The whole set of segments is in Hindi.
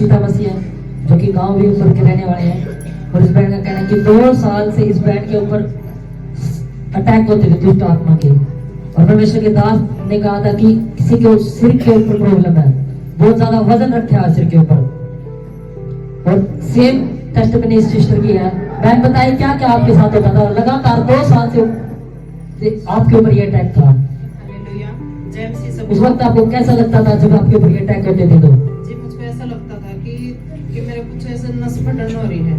सीता मसीह है, जो कि गांव भी ऊपर के रहने वाले हैं। और इस बैंड का कहना है कि 2 साल से इस बैंड के ऊपर अटैक होते थे दुष्ट आत्मा के। और परमेश्वर के दास ने कहा था कि किसी के सिर के ऊपर प्रॉब्लम है, बहुत ज्यादा वजन रखा है सिर के ऊपर। और सेम टेस्ट मैंने इस सिस्टर की है। बहन बताइए क्या क्या आपके साथ होता था? लगातार 2 साल से आपके ऊपर ये अटैक था। उस वक्त आपको कैसा लगता था जब आपके ऊपर ये अटैक होते थे? तो जी मुझको ऐसा लगता था कि मेरे कुछ ऐसा नस फटन हो रही है,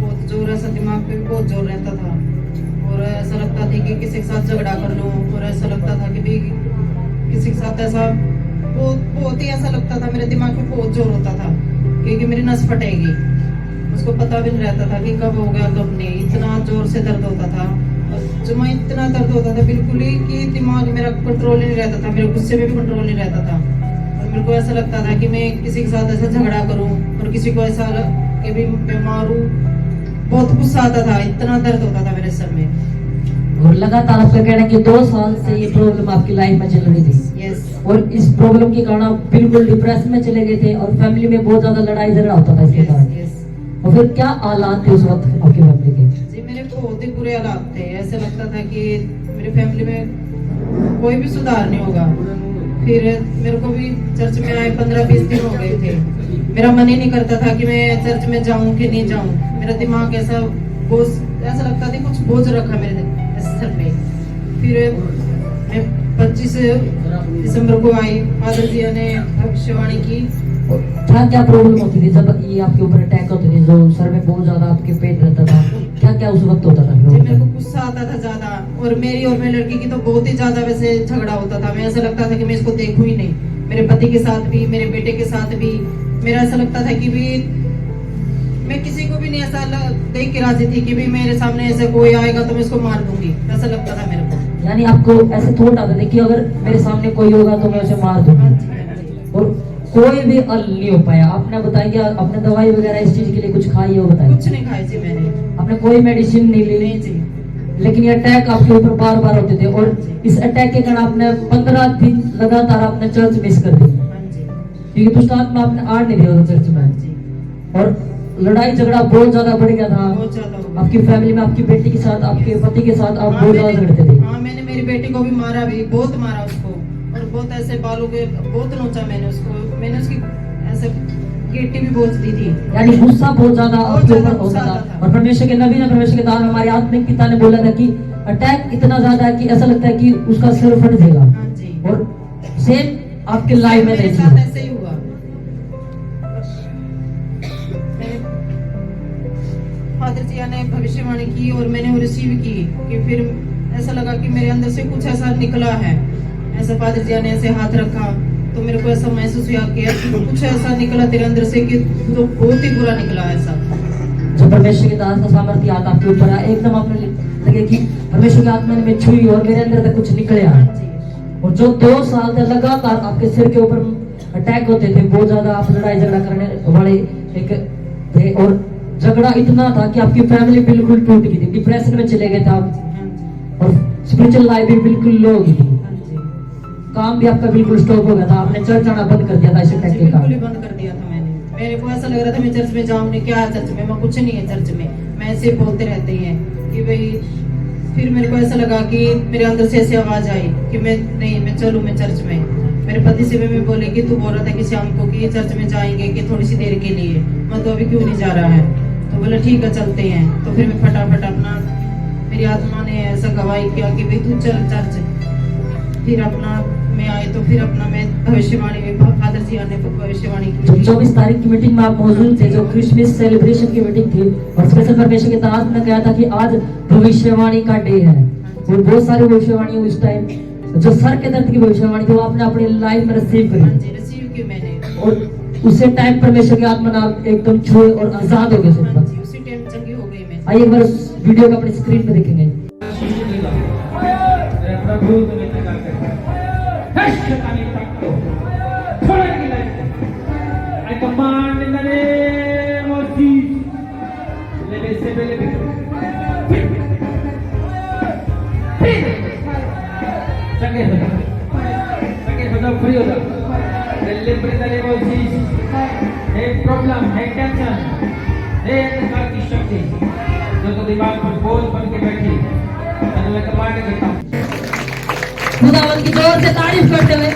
बहुत जोर, ऐसा दिमाग पे भी बहुत जोर रहता था। और ऐसा लगता था कि किसी के साथ झगड़ा कर लूं, और ऐसा लगता था कि भी किसी के साथ ऐसा बहुत ही ऐसा लगता था, मेरे दिमाग में बहुत जोर होता था क्योंकि मेरी नस फटेगी। उसको पता भी नहीं रहता था कि कब हो गया कब नहीं, इतना जोर से दर्द होता था। जो मैं इतना दर्द होता था बिल्कुल ही कि दिमाग मेरा कंट्रोल नहीं रहता था, मेरे गुस्से में भी कंट्रोल नहीं रहता था। और मेरे को ऐसा लगता था कि मैं किसी के साथ ऐसा झगड़ा करूं और किसी को ऐसा कि भी मैं मारूं, बहुत गुस्सा आता था, इतना दर्द होता था मेरे सर में। और लगातार आपका कहना है कि 2 साल से ये प्रॉब्लम आपकी लाइफ में चल रही थी। यस। और इस प्रॉब्लम के कारण आप बिल्कुल डिप्रेशन में चले गए थे और फैमिली में बहुत ज्यादा लड़ाई झगड़ा होता था इसके कारण। और फिर क्या हालात थे उस वक्त आपकी फैमिली के? जी मेरे बहुत ही बुरे हालात थे। ऐसे लगता था कि मेरी फैमिली में कोई भी सुधार नहीं होगा। फिर मेरे को भी चर्च में आए 15-20 दिन हो गए थे, मेरा मन ही नहीं करता था कि मैं चर्च में जाऊं कि नहीं जाऊं। मेरा दिमाग ऐसा बोझ, ऐसा लगता था कुछ बोझ रखा मेरे सर पे। फिर मैं 25 दिसंबर को आई, फादर जी ने भविष्यवाणी की। क्या क्या प्रॉब्लम होती थी जब ये आपके ऊपर अटैक होते थे? जो सर में बहुत ज्यादा आपके पेट रहता था, क्या क्या उस वक्त होता था? जी मेरे को गुस्सा आता था ज्यादा, और मेरी और मेरी लड़की की तो बहुत ही ज्यादा वैसे झगड़ा होता था। मैं ऐसा लगता था कि मैं इसको देखूं ही नहीं, मेरे पति के साथ भी, मेरे बेटे के साथ भी। मेरा ऐसा लगता था कि भी मैं किसी को भी नहीं ऐसा देख के राजी थी कि भी मेरे सामने ऐसे कोई आएगा तो मैं इसको मार दूंगी, ऐसा लगता था मेरे को। यानी आपको ऐसे थॉट आते थे कि अगर मेरे सामने कोई होगा तो मैं उसे मार दूंगी। और कोई भी हल नहीं हो पाया। आपने बताया कि आपने दवाई वगैरह इस चीज के लिए कुछ खाई हो? बताइए। कुछ नहीं खाई जी मैंने। आपने कोई मेडिसिन नहीं ली? नहीं जी। लेकिन ये अटैक आपके ऊपर बार बार होते थे और इस अटैक के कारण आपने 15 दिन लगातार आपने चर्च मिस कर दी, क्योंकि दुष्ट आत्मा आपने आड़ नहीं दिया चर्च में। और लड़ाई झगड़ा बहुत ज्यादा बढ़ गया था आपकी फैमिली में। आपकी बेटी के साथ, आपके पति के साथ आप बहुत ज्यादा झगड़ते थे। हाँ मैंने मेरी बेटी को भी मारा, भी बहुत मारा उसको, और बहुत ऐसे बालों के बहुत नोचा मैंने उसको। मैंने उसकी ऐसे गेटी भी बहुत दी थी। यानी गुस्सा बहुत ज्यादा आपके ऊपर होता था। और परमेश्वर के नबी ने, परमेश्वर के दास हमारे आत्मिक पिता ने बोला था कि अटैक इतना ज्यादा है कि ऐसा लगता है कि उसका सिर फट जाएगा। और सेम आपके लाइफ में मेरे साथ ऐसे ही हुआ। फादर जी ने भविष्यवाणी की और मैंने वो रिसीव की कि फिर ऐसा लगा कि मेरे अंदर से कुछ ऐसा निकला है। ऐसा फादर जी ने ऐसे हाथ रखा तो मेरे को ऐसा महसूस हुआ कि कुछ ऐसा निकला तेरे अंदर से कि तो बहुत ही बुरा निकला ऐसा। जब परमेश्वर के दास का सामर्थ्य आता आपके ऊपर आया, एकदम आपने लगे कि परमेश्वर की आत्मा ने मैं छुई और मेरे अंदर तक कुछ निकले। और जो 2 साल तक लगातार आपके सिर के ऊपर अटैक होते थे, बहुत ज्यादा आप लड़ाई झगड़ा करने वाले एक थे, और झगड़ा इतना था कि आपकी फैमिली बिल्कुल टूट गई थी, डिप्रेशन में चले गए थे आप, और स्पिरिचुअल लाइफ भी बिल्कुल लो हो गई थी, काम भी आपका बिल्कुल स्टॉप हो गया था, आपने चर्च आना बंद कर दिया था इस अटैक के कारण। बिल्कुल बंद कर दिया था मैंने। मेरे को ऐसा लग रहा था मैं चर्च में जाऊं नहीं, क्या है चर्च में, मैं कुछ नहीं है चर्च में, मैं ऐसे बोलते रहते हैं कि भाई। फिर मेरे को ऐसा लगा कि मेरे अंदर से ऐसी आवाज आई कि मैं चलूं मैं चर्च में। मेरे पति से भी मैं बोली कि तू बोल रहा था कि शाम को कि चर्च में जाएंगे कि थोड़ी सी देर के लिए, मैं तो अभी क्यों नहीं जा रहा है? तो बोला ठीक है चलते हैं। तो फिर मैं फटाफट अपना, मेरी आत्मा ने ऐसा गवाही किया कि भाई तू चल चर्च। फिर अपना मैं आई तो फिर अपना मैं भविष्यवाणी, फादर जी ने भविष्यवाणी की। 24 तारीख की मीटिंग में आप मौजूद थे, जो क्रिसमस सेलिब्रेशन की मीटिंग थी, और स्पेशल परमेश्वर के दास ने कहा था कि आज भविष्यवाणी का डे है। और बहुत सारी भविष्यवाणी उस टाइम, जो सर के दर्द की भविष्यवाणी थी, वो आपने अपनी लाइफ में रिसीव करी। रिसीव की मैंने। और उसी टाइम परमेश्वर की आत्मा ने आप एकदम छुए और आजाद हो गए। उसी टाइम चंगी हो गई मैं। आइए एक बार वीडियो को अपनी स्क्रीन पे देखेंगे। I command in the name of Jesus. Free in the name of Jesus. एक प्रॉब्लम, एक टेंशन, एक अंधकार की शक्ति जो तो दिमाग पर बोझ बन के बैठी, मैं कमांड करता हूँ। खुदावंद की जोर से तारीफ करते हुए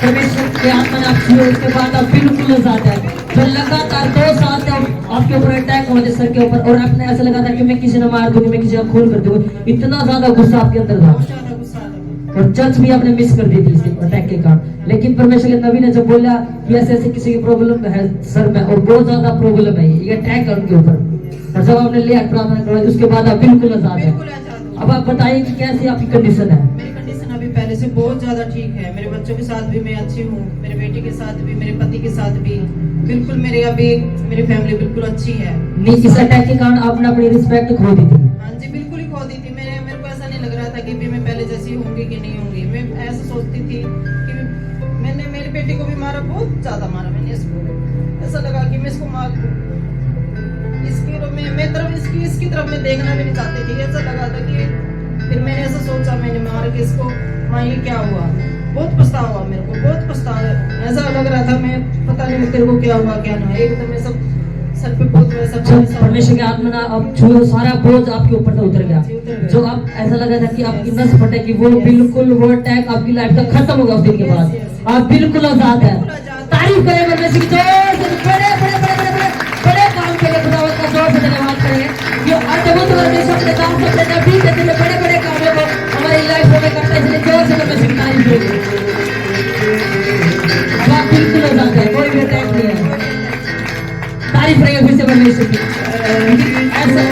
परमेश्वर के आत्मा ने आप छुए, उसके बाद आप बिल्कुल आजाद है। जो लगातार 2 साल से आपके ऊपर अटैक होने सर के ऊपर, और आपने ऐसा लगा था कि मैं किसी ने मार दूंगी, मैं किसी का खून कर दूंगी, इतना ज्यादा गुस्सा आपके अंदर था, बहुत ज्यादा गुस्सा आता था। और चर्च भी आपने मिस कर दी थी इस अटैक के कारण। लेकिन परमेश्वर के नबी ने जब बोला कि ऐसे ऐसे किसी की प्रॉब्लम है सर में, और बहुत ज्यादा प्रॉब्लम है, ये अटैक है उनके ऊपर, और जब आपने लिया प्रार्थना करवाई, उसके बाद आप बिल्कुल आजाद है। बिल्कुल आजाद हूँ। अब आप बताइए कि कैसी आपकी कंडीशन है? मेरी कंडीशन अभी पहले से बहुत ज्यादा ठीक है। मेरे बच्चों के साथ भी मैं अच्छी हूँ, मेरे बेटे के साथ भी, मेरे पति के साथ भी, बिल्कुल मेरे अभी मेरी फैमिली बिल्कुल अच्छी है। नहीं, इस अटैक के कारण आपने अपनी रिस्पेक्ट खो दी थी। हाँ जी, बिल्कुल ही खो दी थी। मेरे को ऐसा नहीं लग रहा था कि भी मैं पहले जैसी होंगी कि नहीं होंगी। मैं ऐसा सोचती थी कि मैंने मेरे बेटे को भी मारा, बहुत ज्यादा मारा मैंने इसको। ऐसा लगा कि मैं इसको मार दूं। इसकी तरफ मैं देखना भी नहीं चाहती थी। ऐसा लगा था कि फिर मैंने ऐसा सोचा, मैंने मार के इसको, माँ ये क्या हुआ, बहुत पछतावा हुआ मेरे को, बहुत पछतावा। ऐसा लग रहा था मैं पता नहीं तेरे को क्या हुआ क्या नहीं। एकदम मैं सब सर पे बहुत वैसा परमेश्वर के आत्मा ने अब छुए, सारा बोझ आपके ऊपर से उतर गया। जो आप ऐसा लगा था कि आपकी नस फटेगी, वो बिल्कुल वो अटैक आपकी लाइफ का खत्म होगा उस दिन के बाद। आप बिल्कुल आजाद है। तारीफ करें परमेश्वर की, जोर से बड़े बड़े बड़े बड़े बड़े बड़े काम के लिए खुदावंद का जोर से धन्यवाद करेंगे। ये अद्भुत परमेश्वर अपने काम से अपने नबी के जरिए बड़े बड़े कामों को हमारी लाइफ में करते हैं, इसलिए जोर से परमेश्वर की तारीफ करेंगे। अब आप बिल्कुल आजाद है, कोई भी अटैक नहीं है। तारीफ करेंगे फिर से परमेश्वर की। ऐसा